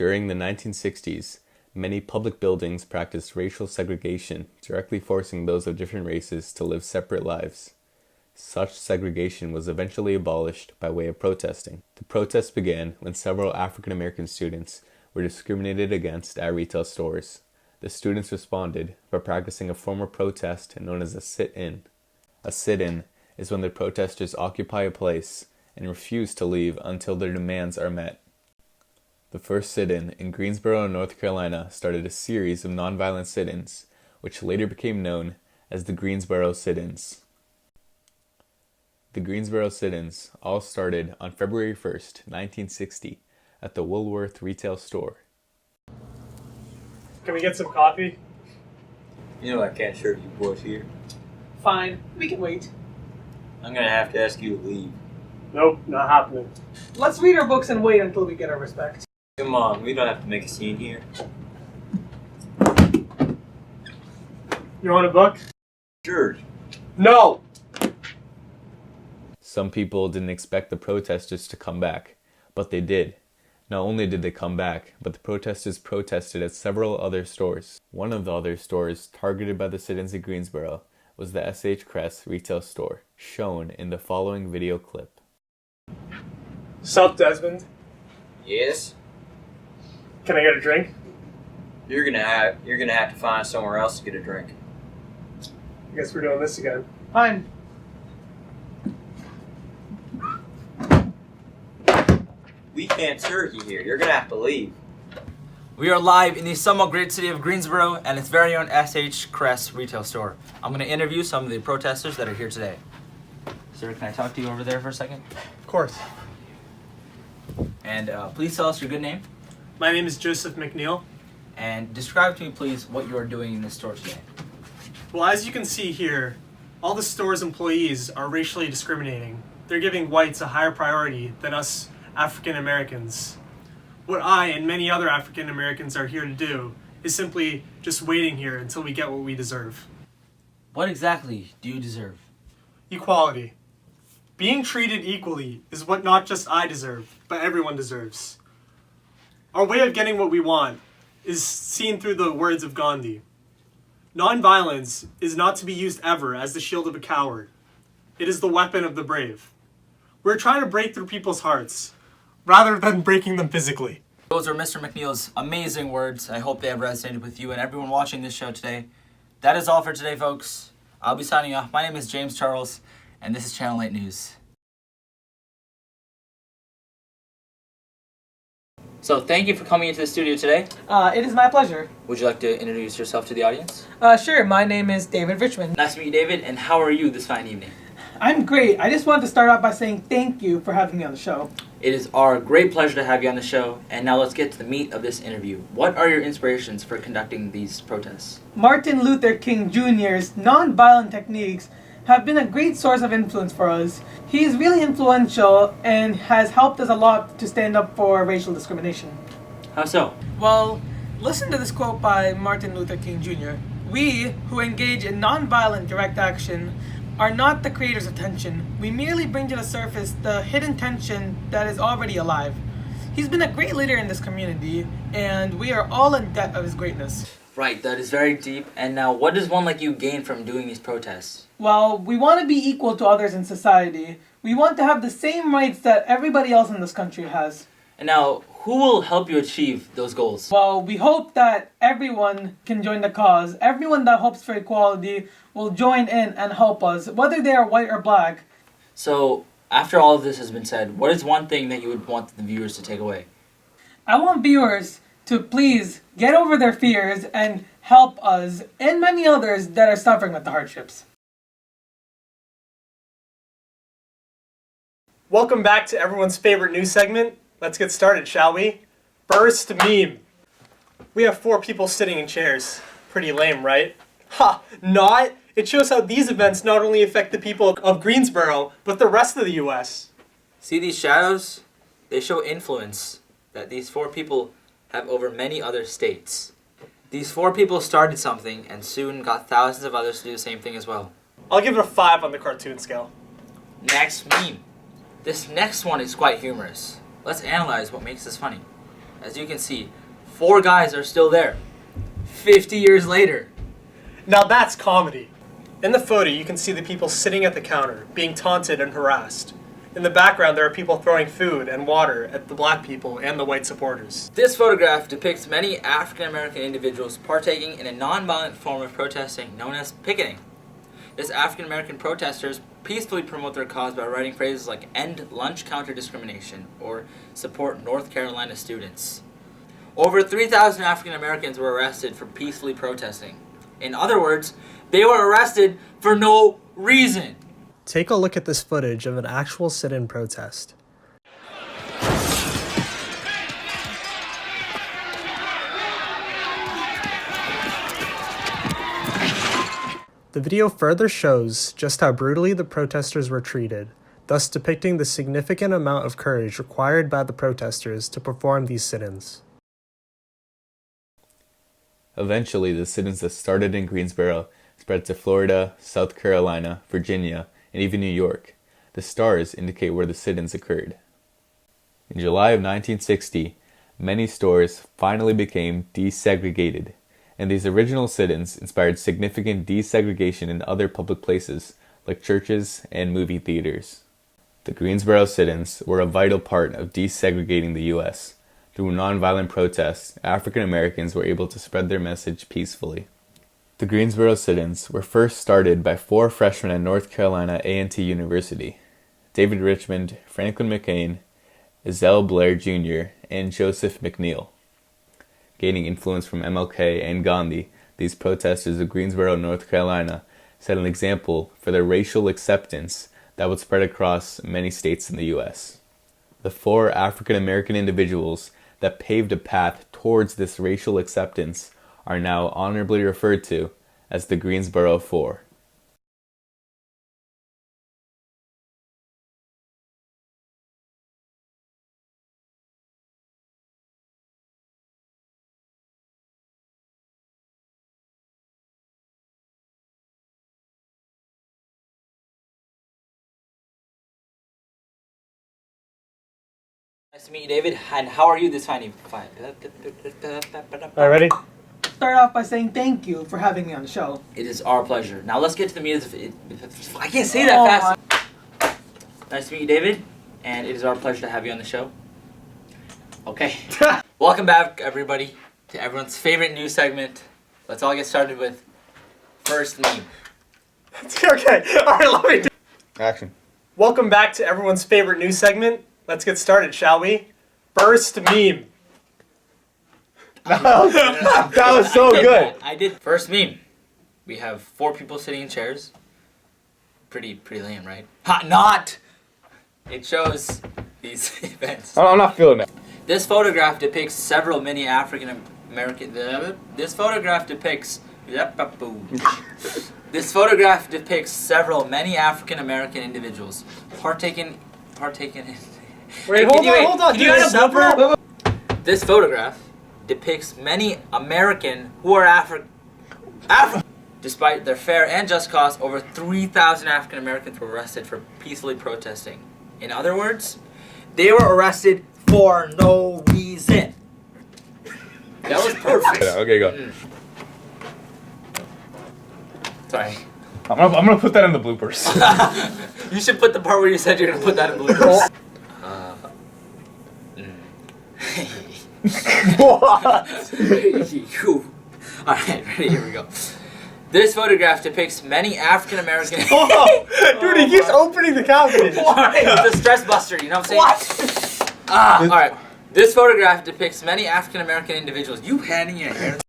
During the 1960s, many public buildings practiced racial segregation, directly forcing those of different races to live separate lives. Such segregation was eventually abolished by way of protesting. The protests began when several African American students were discriminated against at retail stores. The students responded by practicing a form of protest known as a sit-in. A sit-in is when the protesters occupy a place and refuse to leave until their demands are met. The first sit-in in Greensboro, North Carolina started a series of nonviolent sit-ins, which later became known as the Greensboro Sit Ins. The Greensboro Sit Ins all started on February 1st, 1960, at the Woolworth retail store. Can we get some coffee? You know I can't serve you boys here. Fine, we can wait. I'm gonna have to ask you to leave. Nope, not happening. Let's read our books and wait until we get our respect. Come on, we don't have to make a scene here. You want a book? Sure. No! Some people didn't expect the protesters to come back, but they did. Not only did they come back, but the protesters protested at several other stores. One of the other stores targeted by the sit-ins at Greensboro was the S.H. Kress retail store, shown in the following video clip. Sup, Desmond? Yes? Can I get a drink? You're gonna have to find somewhere else to get a drink. I guess we're doing this again. Fine. We can't serve you here. You're gonna have to leave. We are live in the somewhat great city of Greensboro and its very own S.H. Kress retail store. I'm going to interview some of the protesters that are here today. Sir, can I talk to you over there for a second? Of course. And please tell us your good name. My name is Joseph McNeil. And describe to me, please, what you are doing in this store today. Well, as you can see here, all the store's employees are racially discriminating. They're giving whites a higher priority than us African Americans. What I and many other African Americans are here to do is simply just waiting here until we get what we deserve. What exactly do you deserve? Equality. Being treated equally is what not just I deserve, but everyone deserves. Our way of getting what we want is seen through the words of Gandhi. Nonviolence is not to be used ever as the shield of a coward. It is the weapon of the brave. We're trying to break through people's hearts, rather than breaking them physically. Those are Mr. McNeil's amazing words. I hope they have resonated with you and everyone watching this show today. That is all for today, folks. I'll be signing off. My name is James Charles, and this is Channel 8 News. So thank you for coming into the studio today. It is my pleasure. Would you like to introduce yourself to the audience? Sure, my name is David Richmond. Nice to meet you, David, and how are you this fine evening? I'm great. I just wanted to start out by saying thank you for having me on the show. It is our great pleasure to have you on the show, and now let's get to the meat of this interview. What are your inspirations for conducting these protests? Martin Luther King Jr.'s nonviolent techniques have been a great source of influence for us. He is really influential and has helped us a lot to stand up for racial discrimination. How so? Well, listen to this quote by Martin Luther King Jr. "We, who engage in nonviolent direct action, are not the creators of tension. We merely bring to the surface the hidden tension that is already alive." He's been a great leader in this community, and we are all in debt of his greatness. Right, that is very deep. And now, what does one like you gain from doing these protests? Well, we want to be equal to others in society. We want to have the same rights that everybody else in this country has. And now, who will help you achieve those goals? Well, we hope that everyone can join the cause. Everyone that hopes for equality will join in and help us, whether they are white or black. So, after all of this has been said, what is one thing that you would want the viewers to take away? I want viewers to please get over their fears and help us and many others that are suffering with the hardships. Welcome back to everyone's favorite news segment. Let's get started, shall we? Burst meme. We have 4 people sitting in chairs. Pretty lame, right? Ha! Not? It shows how these events not only affect the people of Greensboro, but the rest of the U.S. See these shadows? They show influence that these 4 people have over many other states. These 4 people started something and soon got thousands of others to do the same thing as well. I'll give it a 5 on the cartoon scale. Next meme. This next one is quite humorous. Let's analyze what makes this funny. As you can see, 4 guys are still there. 50 years later. Now that's comedy. In the photo, you can see the people sitting at the counter, being taunted and harassed. In the background, there are people throwing food and water at the black people and the white supporters. This photograph depicts many African American individuals partaking in a non-violent form of protesting known as picketing. This African American protesters peacefully promote their cause by writing phrases like "End lunch counter discrimination" or "Support North Carolina students." Over 3,000 African Americans were arrested for peacefully protesting. In other words, they were arrested for no reason. Take a look at this footage of an actual sit-in protest. The video further shows just how brutally the protesters were treated, thus depicting the significant amount of courage required by the protesters to perform these sit-ins. Eventually, the sit-ins that started in Greensboro spread to Florida, South Carolina, Virginia, and even New York. The stars indicate where the sit-ins occurred. In July of 1960, many stores finally became desegregated, and these original sit-ins inspired significant desegregation in other public places like churches and movie theaters. The Greensboro sit-ins were a vital part of desegregating the U.S. Through nonviolent protests, African Americans were able to spread their message peacefully. The Greensboro sit-ins were first started by 4 freshmen at North Carolina A&T University: David Richmond, Franklin McCain, Ezell Blair Jr., and Joseph McNeil. Gaining influence from MLK and Gandhi, these protesters of Greensboro, North Carolina, set an example for their racial acceptance that would spread across many states in the U.S. The 4 African American individuals that paved a path towards this racial acceptance are now honorably referred to as the Greensboro Four. Nice to meet you, David. And how are you this fine? Alright, ready? Start off by saying thank you for having me on the show. It is our pleasure. Now let's get to the meat of it. I can't say that fast. Nice to meet you, David. And it is our pleasure to have you on the show. Okay. Welcome back, everybody, to everyone's favorite news segment. Let's all get started with first meme. Okay, alright, let me do. Action. Welcome back to everyone's favorite news segment. Let's get started, shall we? First meme. That was so good. I did. First meme. We have 4 people sitting in chairs. Pretty lame, right? Ha, not! It shows these events. I'm not feeling it. This photograph depicts several many African American. This photograph depicts. This photograph depicts several many African American individuals partaking in. Wait, hold on. Do you have separate? This photograph depicts many American who are African. Despite their fair and just cause, over 3,000 African Americans were arrested for peacefully protesting. In other words, they were arrested for no reason. That was perfect. Okay, go. Sorry. I'm gonna put that in the bloopers. You should put the part where you said you're gonna put that in bloopers. What? Alright, ready? Here we go. This photograph depicts many African American. Oh, dude, he keeps opening the cabinet. The stress buster, you know what I'm saying? What? Alright. This photograph depicts many African American individuals. You handing your hair?